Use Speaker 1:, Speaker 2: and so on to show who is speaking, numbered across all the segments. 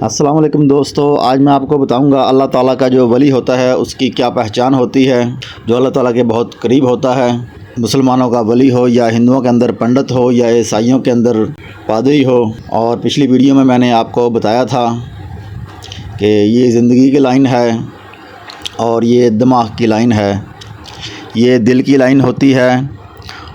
Speaker 1: السلام علیکم دوستو، آج میں آپ کو بتاؤں گا اللہ تعالیٰ کا جو ولی ہوتا ہے اس کی کیا پہچان ہوتی ہے، جو اللہ تعالیٰ کے بہت قریب ہوتا ہے۔ مسلمانوں کا ولی ہو یا ہندوؤں کے اندر پنڈت ہو یا عیسائیوں کے اندر پادری ہو۔ اور پچھلی ویڈیو میں نے آپ کو بتایا تھا کہ یہ زندگی کی لائن ہے اور یہ دماغ کی لائن ہے، یہ دل کی لائن ہوتی ہے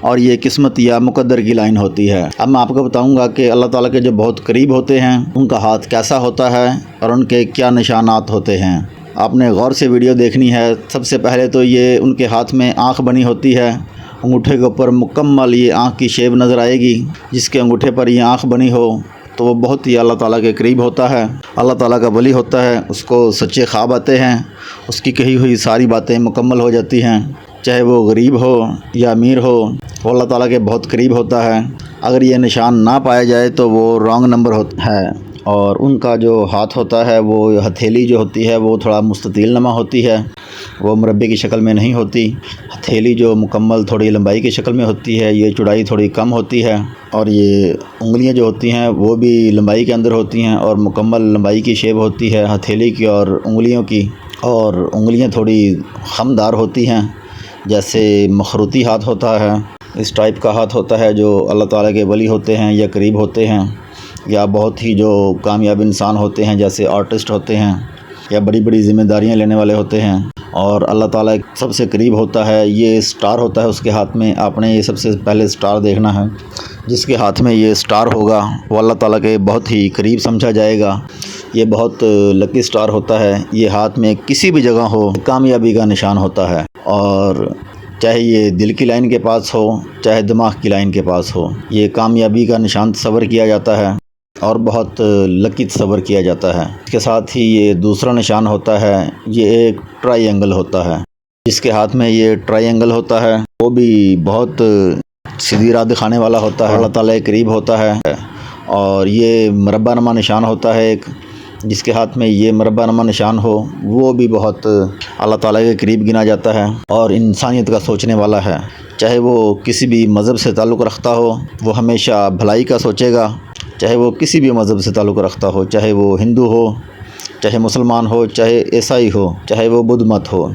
Speaker 1: اور یہ قسمت یا مقدر کی لائن ہوتی ہے۔ اب میں آپ کو بتاؤں گا کہ اللہ تعالیٰ کے جو بہت قریب ہوتے ہیں ان کا ہاتھ کیسا ہوتا ہے اور ان کے کیا نشانات ہوتے ہیں۔ آپ نے غور سے ویڈیو دیکھنی ہے۔ سب سے پہلے تو یہ ان کے ہاتھ میں آنکھ بنی ہوتی ہے، انگوٹھے کے اوپر مکمل یہ آنکھ کی شیپ نظر آئے گی۔ جس کے انگوٹھے پر یہ آنکھ بنی ہو تو وہ بہت ہی اللہ تعالیٰ کے قریب ہوتا ہے، اللہ تعالیٰ کا ولی ہوتا ہے۔ اس کو سچے خواب آتے ہیں، اس کی کہی ہوئی ساری باتیں مکمل ہو جاتی ہیں، چاہے وہ غریب ہو یا امیر ہو، وہ اللہ تعالیٰ کے بہت قریب ہوتا ہے۔ اگر یہ نشان نہ پایا جائے تو وہ رانگ نمبر ہوتا ہے۔ اور ان کا جو ہاتھ ہوتا ہے، وہ ہتھیلی جو ہوتی ہے وہ تھوڑا مستطیل نما ہوتی ہے، وہ مربع کی شکل میں نہیں ہوتی۔ ہتھیلی جو مکمل تھوڑی لمبائی کی شکل میں ہوتی ہے، یہ چوڑائی تھوڑی کم ہوتی ہے۔ اور یہ انگلیاں جو ہوتی ہیں وہ بھی لمبائی کے اندر ہوتی ہیں اور مکمل لمبائی کی شیپ ہوتی ہے ہتھیلی کی اور انگلیوں کی۔ اور انگلیاں تھوڑی خمدار ہوتی ہیں، جیسے مخروطی ہاتھ ہوتا ہے، اس ٹائپ کا ہاتھ ہوتا ہے جو اللہ تعالیٰ کے ولی ہوتے ہیں یا قریب ہوتے ہیں، یا بہت ہی جو کامیاب انسان ہوتے ہیں جیسے آرٹسٹ ہوتے ہیں یا بڑی بڑی ذمہ داریاں لینے والے ہوتے ہیں۔ اور اللہ تعالیٰ سب سے قریب ہوتا ہے، یہ سٹار ہوتا ہے اس کے ہاتھ میں۔ آپ نے یہ سب سے پہلے سٹار دیکھنا ہے، جس کے ہاتھ میں یہ سٹار ہوگا وہ اللہ تعالیٰ کے بہت ہی قریب سمجھا جائے گا۔ یہ بہت لکی سٹار ہوتا ہے، یہ ہاتھ میں کسی بھی جگہ ہو کامیابی کا نشان ہوتا ہے۔ اور چاہے یہ دل کی لائن کے پاس ہو چاہے دماغ کی لائن کے پاس ہو، یہ کامیابی کا نشان تصور کیا جاتا ہے اور بہت لکی تصور کیا جاتا ہے۔ اس کے ساتھ ہی یہ دوسرا نشان ہوتا ہے، یہ ایک ٹرائی اینگل ہوتا ہے۔ جس کے ہاتھ میں یہ ٹرائی اینگل ہوتا ہے وہ بھی بہت سیدھی راہ دکھانے والا ہوتا ہے، اللہ تعالیٰ کے قریب ہوتا ہے۔ اور یہ مربع نما نشان ہوتا ہے ایک، جس کے ہاتھ میں یہ مربع نما نشان ہو وہ بھی بہت اللہ تعالیٰ کے قریب گنا جاتا ہے اور انسانیت کا سوچنے والا ہے۔ چاہے وہ کسی بھی مذہب سے تعلق رکھتا ہو وہ ہمیشہ بھلائی کا سوچے گا، چاہے وہ کسی بھی مذہب سے تعلق رکھتا ہو، چاہے وہ ہندو ہو چاہے مسلمان ہو چاہے عیسائی ہو چاہے وہ بدھ مت ہو۔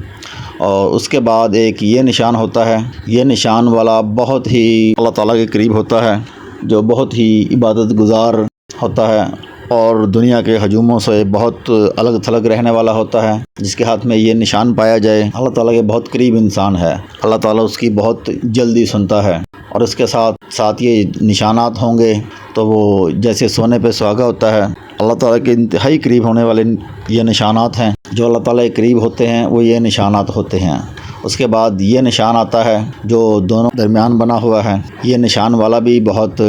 Speaker 1: اور اس کے بعد ایک یہ نشان ہوتا ہے، یہ نشان والا بہت ہی اللہ تعالیٰ کے قریب ہوتا ہے، جو بہت ہی عبادت گزار ہوتا ہے اور دنیا کے ہجوموں سے بہت الگ تھلگ رہنے والا ہوتا ہے۔ جس کے ہاتھ میں یہ نشان پایا جائے اللہ تعالیٰ کے بہت قریب انسان ہے، اللہ تعالیٰ اس کی بہت جلدی سنتا ہے۔ اور اس کے ساتھ یہ نشانات ہوں گے تو وہ جیسے سونے پہ سہاگا ہوتا ہے، اللہ تعالیٰ کے انتہائی قریب ہونے والے یہ نشانات ہیں۔ جو اللہ تعالیٰ کے قریب ہوتے ہیں وہ یہ نشانات ہوتے ہیں۔ اس کے بعد یہ نشان آتا ہے جو دونوں درمیان بنا ہوا ہے، یہ نشان والا بھی بہت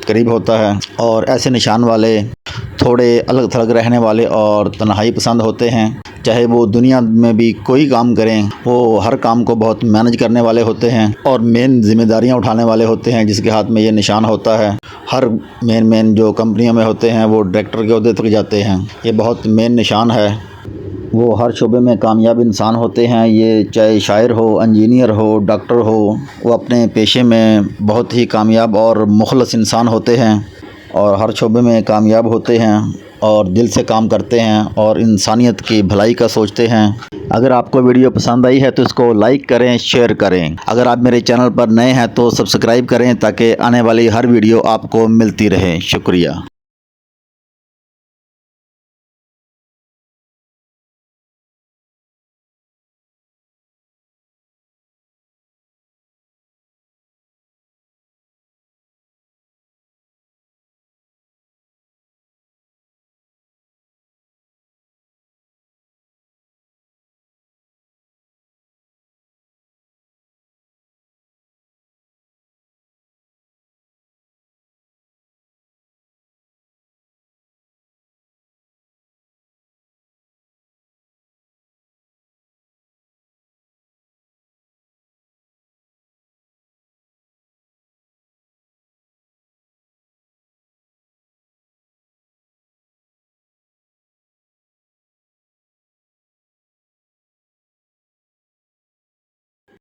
Speaker 1: قریب ہوتا ہے۔ اور ایسے نشان والے تھوڑے الگ تھلگ رہنے والے اور تنہائی پسند ہوتے ہیں، چاہے وہ دنیا میں بھی کوئی کام کریں وہ ہر کام کو بہت مینج کرنے والے ہوتے ہیں اور مین ذمہ داریاں اٹھانے والے ہوتے ہیں۔ جس کے ہاتھ میں یہ نشان ہوتا ہے، ہر مین جو کمپنیوں میں ہوتے ہیں وہ ڈائریکٹر کے عہدے تک جاتے ہیں، یہ بہت مین نشان ہے۔ وہ ہر شعبے میں کامیاب انسان ہوتے ہیں، یہ چاہے شاعر ہو، انجینئر ہو، ڈاکٹر ہو، وہ اپنے پیشے میں بہت ہی کامیاب اور مخلص انسان ہوتے ہیں اور ہر شعبے میں کامیاب ہوتے ہیں اور دل سے کام کرتے ہیں اور انسانیت کی بھلائی کا سوچتے ہیں۔ اگر آپ کو ویڈیو پسند آئی ہے تو اس کو لائک کریں، شیئر کریں۔ اگر آپ میرے چینل پر نئے ہیں تو سبسکرائب کریں تاکہ آنے والی ہر ویڈیو آپ کو ملتی رہے۔ شکریہ۔